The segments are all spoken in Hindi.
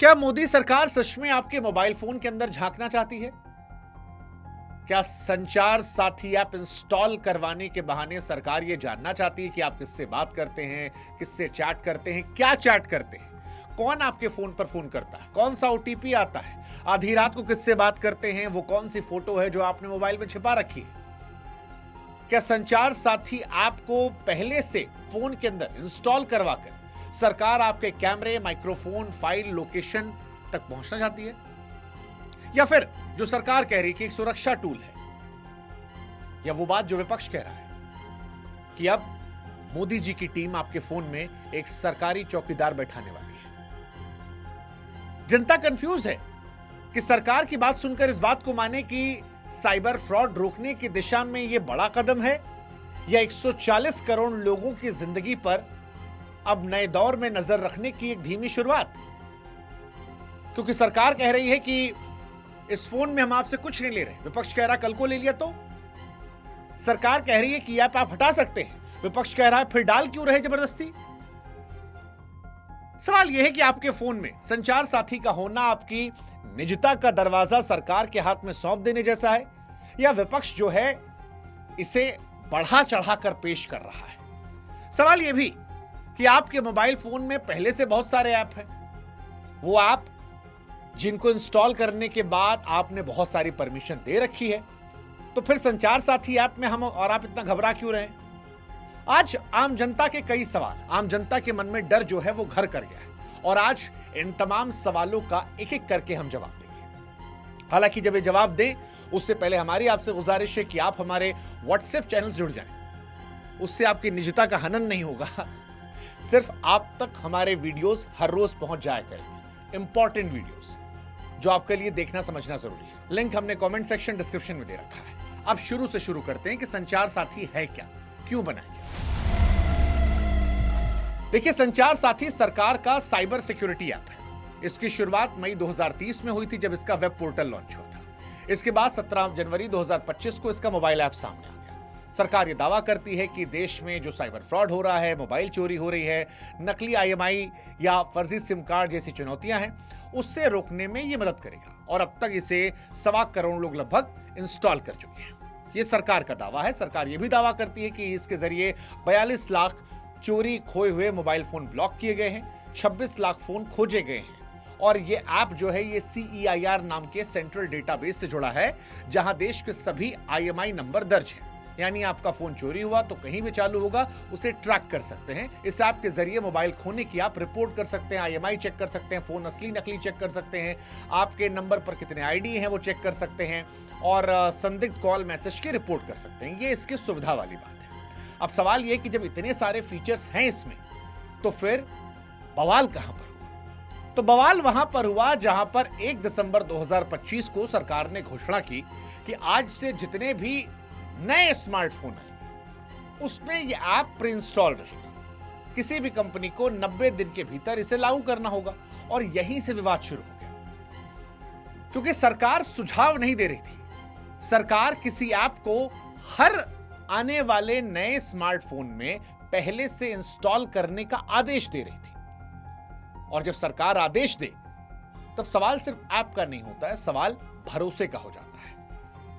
क्या मोदी सरकार सच में आपके मोबाइल फोन के अंदर झांकना चाहती है? क्या संचार साथी ऐप इंस्टॉल करवाने के बहाने सरकार यह जानना चाहती है कि आप किससे बात करते हैं, किससे चैट करते हैं, क्या चैट करते हैं, कौन आपके फोन पर फोन करता है, कौन सा ओटीपी आता है, आधी रात को किससे बात करते हैं, वो कौन सी फोटो है जो आपने मोबाइल में छिपा रखी है? क्या संचार साथी ऐप को पहले से फोन के अंदर इंस्टॉल करवाकर सरकार आपके कैमरे, माइक्रोफोन, फाइल, लोकेशन तक पहुंचना चाहती है? या फिर जो सरकार कह रही है कि एक सुरक्षा टूल है, या वो बात जो विपक्ष कह रहा है कि अब मोदी जी की टीम आपके फोन में एक सरकारी चौकीदार बैठाने वाली है? जनता कंफ्यूज है कि सरकार की बात सुनकर इस बात को माने कि साइबर फ्रॉड रोकने की दिशा में यह बड़ा कदम है, या 140 करोड़ लोगों की जिंदगी पर अब नए दौर में नजर रखने की एक धीमी शुरुआत। क्योंकि सरकार कह रही है कि इस फोन में हम आपसे कुछ नहीं ले रहे, विपक्ष कह रहा है कल को ले लिया तो। सरकार कह रही है कि ऐप आप हटा सकते हैं, विपक्ष कह रहा है फिर डाल क्यों रहे जबरदस्ती। सवाल यह है कि आपके फोन में संचार साथी का होना आपकी निजता का दरवाजा सरकार के हाथ में सौंप देने जैसा है, या विपक्ष जो है इसे बढ़ा चढ़ाकर पेश कर रहा है? सवाल यह भी कि आपके मोबाइल फोन में पहले से बहुत सारे ऐप हैं, वो ऐप जिनको इंस्टॉल करने के बाद आपने बहुत सारी परमिशन दे रखी है, तो फिर संचार साथी ऐप में हम और आप इतना घबरा क्यों रहे हैं? आज आम जनता के कई सवाल, आम जनता के मन में डर जो है वो घर कर गया है, और आज इन तमाम सवालों का एक एक करके हम जवाब देंगे। हालांकि जब ये जवाब दें उससे पहले हमारी आपसे गुजारिश है कि आप हमारे व्हाट्सएप चैनल से जुड़ जाएं, उससे आपकी निजता का हनन नहीं होगा, सिर्फ आप तक हमारे वीडियोस हर रोज पहुंच जाया करेंगे, इंपॉर्टेंट वीडियोस जो आपके लिए देखना समझना जरूरी है। लिंक हमने कमेंट सेक्शन, डिस्क्रिप्शन में दे रखा है। अब शुरू से शुरू करते हैं कि संचार साथी है क्या, क्यों बनाया? देखिए, संचार साथी सरकार का साइबर सिक्योरिटी ऐप है। इसकी शुरुआत मई 2030 में हुई थी जब इसका वेब पोर्टल लॉन्च हुआ था। इसके बाद 17 जनवरी 2025 को इसका मोबाइल ऐप सामने आ गया। सरकार ये दावा करती है कि देश में जो साइबर फ्रॉड हो रहा है, मोबाइल चोरी हो रही है, नकली IMEI या फर्जी सिम कार्ड जैसी चुनौतियां हैं, उससे रोकने में ये मदद करेगा। और अब तक इसे 1.25 करोड़ लोग लगभग इंस्टॉल कर चुके हैं। ये सरकार का दावा है। सरकार ये भी दावा करती है कि इसके जरिए 42 लाख चोरी खोए हुए मोबाइल फोन ब्लॉक किए गए हैं, 26 लाख फोन खोजे गए हैं। और ये ऐप जो है ये CEIR नाम के सेंट्रल डेटाबेस से जुड़ा है, जहां देश के सभी IMEI नंबर दर्ज हैं। यानी आपका फोन चोरी हुआ तो कहीं भी चालू होगा, उसे ट्रैक कर सकते हैं। इस ऐप के जरिए मोबाइल खोने की आप रिपोर्ट कर सकते हैं, IMEI चेक कर सकते हैं, फोन असली नकली चेक कर सकते हैं, आपके नंबर पर कितने ID हैं वो चेक कर सकते हैं, और संदिग्ध कॉल मैसेज की रिपोर्ट कर सकते हैं। ये इसकी सुविधा वाली बात है। अब सवाल ये कि जब इतने सारे फीचर्स हैं इसमें, तो फिर बवाल कहां पर हुआ? तो बवाल वहां पर हुआ जहां पर 1 दिसंबर 2025 को सरकार ने घोषणा की कि आज से जितने भी नए स्मार्टफोन आएंगे उसमें यह ऐप प्री इंस्टॉल रहेगा। किसी भी कंपनी को 90 दिन के भीतर इसे लागू करना होगा। और यहीं से विवाद शुरू हो गया, क्योंकि सरकार सुझाव नहीं दे रही थी। सरकार किसी ऐप को हर आने वाले नए स्मार्टफोन में पहले से इंस्टॉल करने का आदेश दे रही थी। और जब सरकार आदेश दे तब सवाल सिर्फ ऐप का नहीं होता है, सवाल भरोसे का हो जाता है।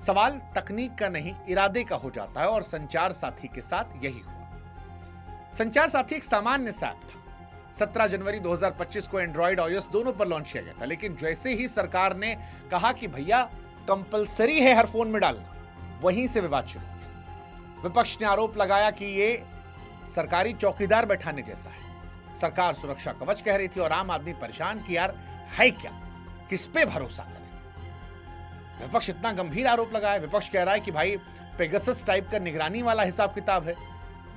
सवाल तकनीक का नहीं, इरादे का हो जाता है। और संचार साथी के साथ यही हुआ। संचार साथी एक सामान्य सा ऐप था। 17 जनवरी 2025 को एंड्रॉइड iOS दोनों पर लॉन्च किया गया था। लेकिन जैसे ही सरकार ने कहा कि भैया कंपलसरी है हर फोन में डालना, वहीं से विवाद शुरू हो गया। विपक्ष ने आरोप लगाया कि ये सरकारी चौकीदार बैठाने जैसा है। सरकार सुरक्षा कवच कह रही थी और आम आदमी परेशान कि यार है क्या, किस पे भरोसा करें। विपक्ष इतना गंभीर आरोप लगाया। विपक्ष कह रहा है कि भाई पेगासस टाइप का निगरानी वाला हिसाब किताब है,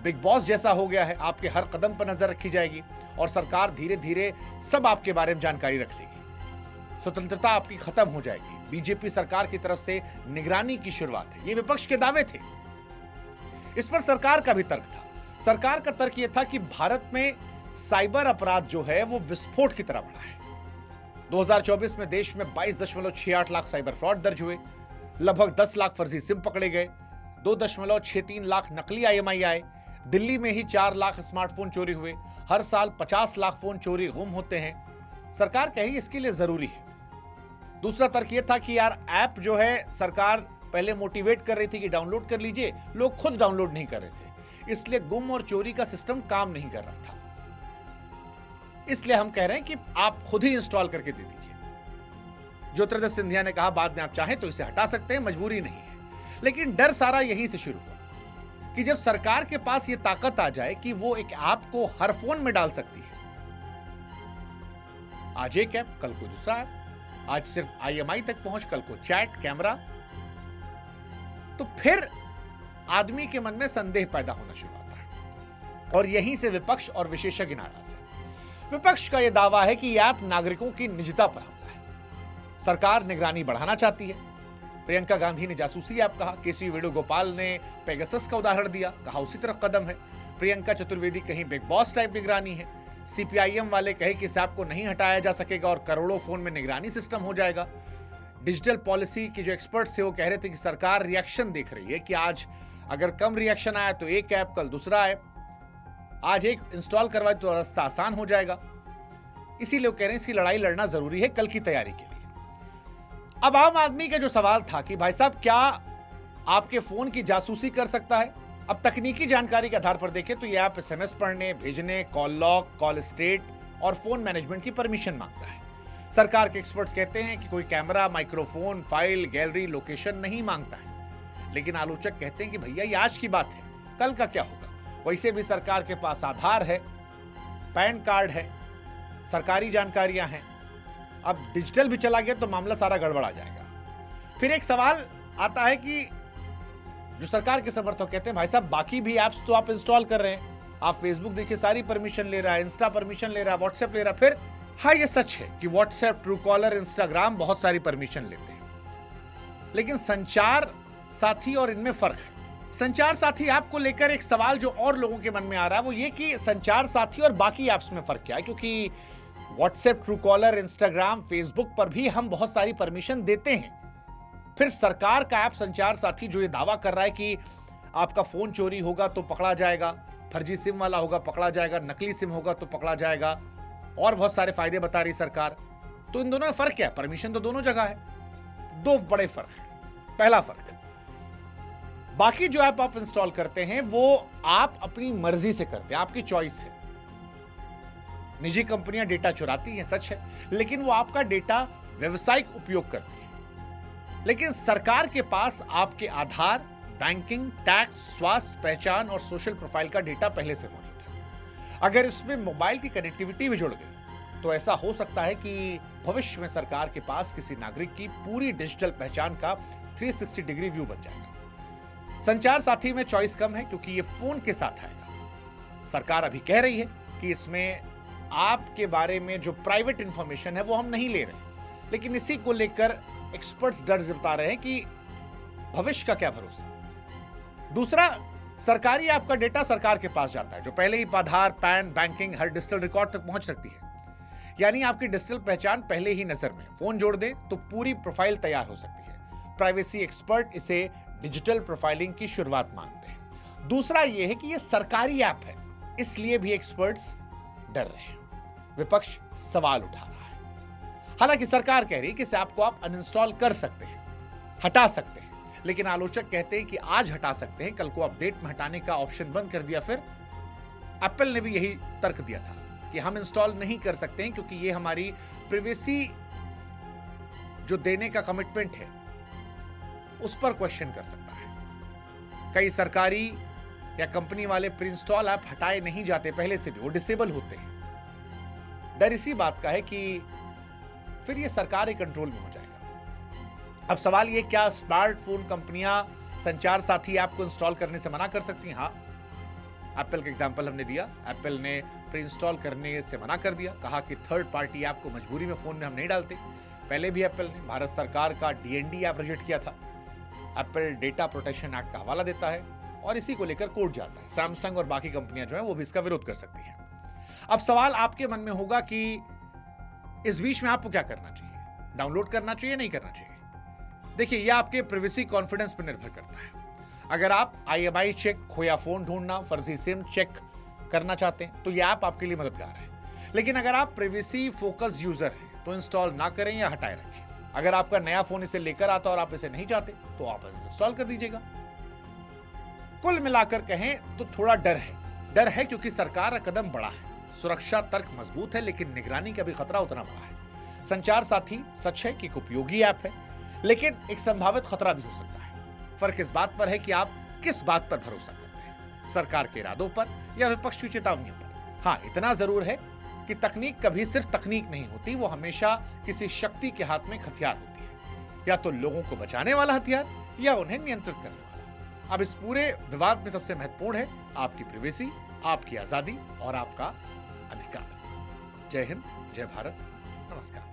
बिग बॉस जैसा हो गया है, आपके हर कदम पर नजर रखी जाएगी और सरकार धीरे धीरे सब आपके बारे में जानकारी रख लेगी, स्वतंत्रता आपकी खत्म हो जाएगी। बीजेपी सरकार की तरफ से निगरानी की शुरुआत है। ये विपक्ष के दावे थे। इस पर सरकार का भी तर्क था। सरकार का तर्क यह था कि भारत में साइबर अपराध जो है वो विस्फोट की तरह बढ़ा है। 2024 में देश में 22.68 लाख साइबर फ्रॉड दर्ज हुए, लगभग 10 लाख फर्जी सिम पकड़े गए, 2.63 लाख नकली IMEI आए, दिल्ली में ही 4 लाख स्मार्टफोन चोरी हुए, हर साल 50 लाख फोन चोरी गुम होते हैं, सरकार कही इसके लिए जरूरी है। दूसरा तर्क यह था कि यार ऐप जो है सरकार पहले मोटिवेट कर रही थी कि डाउनलोड कर लीजिए, लोग खुद डाउनलोड नहीं कर रहे थे, इसलिए गुम और चोरी का सिस्टम काम नहीं कर रहा था। इसलिए हम कह रहे हैं कि आप खुद ही इंस्टॉल करके दे दीजिए। ज्योतिरादित्य सिंधिया ने कहा बाद में आप चाहें तो इसे हटा सकते हैं, मजबूरी नहीं है। लेकिन डर सारा यहीं से शुरू हुआ कि जब सरकार के पास यह ताकत आ जाए कि वो एक ऐप को हर फोन में डाल सकती है, आज एक ऐप कल को दूसरा ऐप, आज सिर्फ IMI तक पहुंच, कल को चैट, कैमरा, तो फिर आदमी के मन में संदेह पैदा होना शुरू होता है। और यहीं से विपक्ष और विशेषज्ञ नाराज है। विपक्ष का यह दावा है कि यह ऐप नागरिकों की निजता पर हमला है। सरकार निगरानी बढ़ाना चाहती है। प्रियंका गांधी ने जासूसी ऐप कहा, केसी वेणुगोपाल ने पेगासस का उदाहरण दिया, कहा उसी तरफ कदम है। प्रियंका चतुर्वेदी कहीं बिग बॉस टाइप निगरानी है। CPIM वाले कहे कि इस ऐप को नहीं हटाया जा सकेगा और करोड़ों फोन में निगरानी सिस्टम हो जाएगा। डिजिटल पॉलिसी के जो एक्सपर्ट्स थे वो कह रहे थे कि सरकार रिएक्शन देख रही है कि आज अगर कम रिएक्शन आया तो एक ऐप, कल दूसरा ऐप, आज एक इंस्टॉल करवाए तो रास्ता आसान हो जाएगा। इसीलिए वो कह रहे हैं इसकी लड़ाई लड़ना जरूरी है कल की तैयारी के लिए। अब आम आदमी का जो सवाल था कि भाई साहब क्या आपके फोन की जासूसी कर सकता है, अब तकनीकी जानकारी के आधार पर देखें तो यह ऐप SMS पढ़ने, भेजने, कॉल लॉग, कॉल स्टेट और फोन मैनेजमेंट की परमिशन मांगता है। सरकार के एक्सपर्ट्स कहते हैं कि कोई camera, microphone, file, gallery, location नहीं मांगता है। लेकिन आलोचक कहते हैं कि भैया ये आज की बात है, कल का क्या होगा। वैसे भी सरकार के पास आधार है, पैन कार्ड है, सरकारी जानकारियां हैं। अब डिजिटल भी चला गया तो मामला सारा गड़बड़ा जाएगा। फिर एक सवाल आता है कि जो सरकार के समर्थक कहते हैं भाई साहब बाकी भी ऐप्स तो आप इंस्टॉल कर रहे हैं, आप फेसबुक देखिए सारी परमिशन ले रहा है, इंस्टा परमिशन ले रहा है, व्हाट्सएप ले रहा है। फिर हाँ ये सच है कि व्हाट्सएप, ट्रू कॉलर, इंस्टाग्राम बहुत सारी परमिशन लेते हैं, लेकिन संचार साथी और इनमें फर्क है। संचार साथी ऐप को लेकर एक सवाल जो और लोगों के मन में आ रहा है वो ये कि संचार साथी और बाकी ऐप्स में फर्क क्या है, क्योंकि WhatsApp, true collar, Instagram, Facebook पर भी हम बहुत सारी परमिशन देते हैं। फिर सरकार का ऐप संचार साथी जो ये दावा कर रहा है कि आपका फोन चोरी होगा तो पकड़ा जाएगा, फर्जी सिम वाला होगा पकड़ा जाएगा, नकली सिम होगा तो पकड़ा जाएगा, और बहुत सारे फायदे बता रही सरकार, तो इन दोनों में फर्क क्या है? परमिशन तो दोनों जगह है। दो बड़े फर्क है। पहला फर्क, बाकी जो ऐप आप इंस्टॉल करते हैं वो आप अपनी मर्जी से करते हैं, आपकी चॉइस है। निजी कंपनियां डेटा चुराती हैं, सच है, लेकिन वो आपका डेटा व्यवसायिक उपयोग करती है। लेकिन सरकार के पास आपके आधार, बैंकिंग, टैक्स, स्वास्थ्य, पहचान और सोशल प्रोफाइल का डेटा पहले से मौजूद है। अगर इसमें मोबाइल की कनेक्टिविटी भी जुड़ गई तो ऐसा हो सकता है कि भविष्य में सरकार के पास किसी नागरिक की पूरी डिजिटल पहचान का 360 डिग्री व्यू बन जाएगा। संचार साथी में चॉइस कम है क्योंकि ये फोन के साथ आएगा। सरकार अभी कह रही है कि इसमें आपके बारे में जो प्राइवेट इंफॉर्मेशन है वो हम नहीं ले रहे, लेकिन इसी को लेकर एक्सपर्ट्स डर जता रहे हैं कि भविष्य का क्या भरोसा। दूसरा, सरकारी आपका डेटा सरकार के पास जाता है जो पहले ही आधार, पैन, बैंकिंग, हर डिजिटल रिकॉर्ड तक पहुंच सकती है। यानी आपकी डिजिटल पहचान पहले ही नजर में, फोन जोड़ दें तो पूरी प्रोफाइल तैयार हो सकती है। प्राइवेसी एक्सपर्ट इसे डिजिटल प्रोफाइलिंग की शुरुआत मानते हैं। दूसरा यह है कि यह सरकारी ऐप है, इसलिए भी एक्सपर्ट्स डर रहे हैं। विपक्ष सवाल उठा रहा है। हालांकि सरकार कह रही है कि इस ऐप को आप अनइंस्टॉल कर सकते हैं, हटा सकते हैं, लेकिन आलोचक कहते हैं कि आज हटा सकते हैं, कल को अपडेट में हटाने का ऑप्शन बंद कर दिया। फिर एप्पल ने भी यही तर्क दिया था कि हम इंस्टॉल नहीं कर सकते हैं क्योंकि ये हमारी प्राइवेसी जो देने का कमिटमेंट है उस पर क्वेश्चन कर सकता है। कई सरकारी या कंपनी वाले प्री इंस्टॉल ऐप हटाए नहीं जाते, पहले से भी वो डिसेबल होते हैं। डर इसी बात का है कि फिर ये सरकारी कंट्रोल में हो जाएगा। अब सवाल ये, क्या स्मार्टफोन कंपनियां संचार साथी ऐप को इंस्टॉल करने से मना कर सकती हैं? हाँ, एप्पल का एग्जांपल हमने दिया। एप्पल ने प्री इंस्टॉल करने से मना कर दिया, कहा कि थर्ड पार्टी ऐप को मजबूरी में फोन में हम नहीं डालते। पहले भी एप्पल ने भारत सरकार का DND ऐप रिजेक्ट किया था। एप्पल डेटा प्रोटेक्शन एक्ट का हवाला देता है और इसी को लेकर कोर्ट जाता है। सैमसंग और बाकी कंपनियां जो हैं वो भी इसका विरोध कर सकती हैं। अब सवाल आपके मन में होगा कि इस बीच में आपको क्या करना चाहिए? डाउनलोड करना चाहिए, नहीं करना चाहिए? देखिए, यह आपके प्राइवेसी कॉन्फिडेंस पर निर्भर करता है। अगर आप IMI चेक, खोया फोन ढूंढना, फर्जी सिम चेक करना चाहते हैं तो यह ऐप आपके लिए मददगार है। लेकिन अगर आप प्रिवेसी फोकस यूजर हैं तो इंस्टॉल ना करें या हटाए रखें। अगर आपका नया फोन इसे लेकर आता और आप इसे नहीं चाहते तो आप इंस्टॉल कर दीजिएगा। कुल मिलाकर कहें तो थोड़ा डर है क्योंकि सरकार का कदम बड़ा है, सुरक्षा तर्क मजबूत है, लेकिन निगरानी का भी खतरा उतना बड़ा है। संचार साथी सच है कि एक उपयोगी ऐप है, लेकिन एक संभावित खतरा भी हो सकता है। फर्क इस बात पर है कि आप किस बात पर भरोसा करते हैं, सरकार के इरादों पर या विपक्ष की चेतावनियों पर। हाँ, इतना जरूर है कि तकनीक कभी सिर्फ तकनीक नहीं होती, वो हमेशा किसी शक्ति के हाथ में एक हथियार होती है, या तो लोगों को बचाने वाला हथियार या उन्हें नियंत्रित करने वाला। अब इस पूरे विवाद में सबसे महत्वपूर्ण है आपकी प्राइवेसी, आपकी आजादी और आपका अधिकार। जय हिंद, जय भारत, नमस्कार।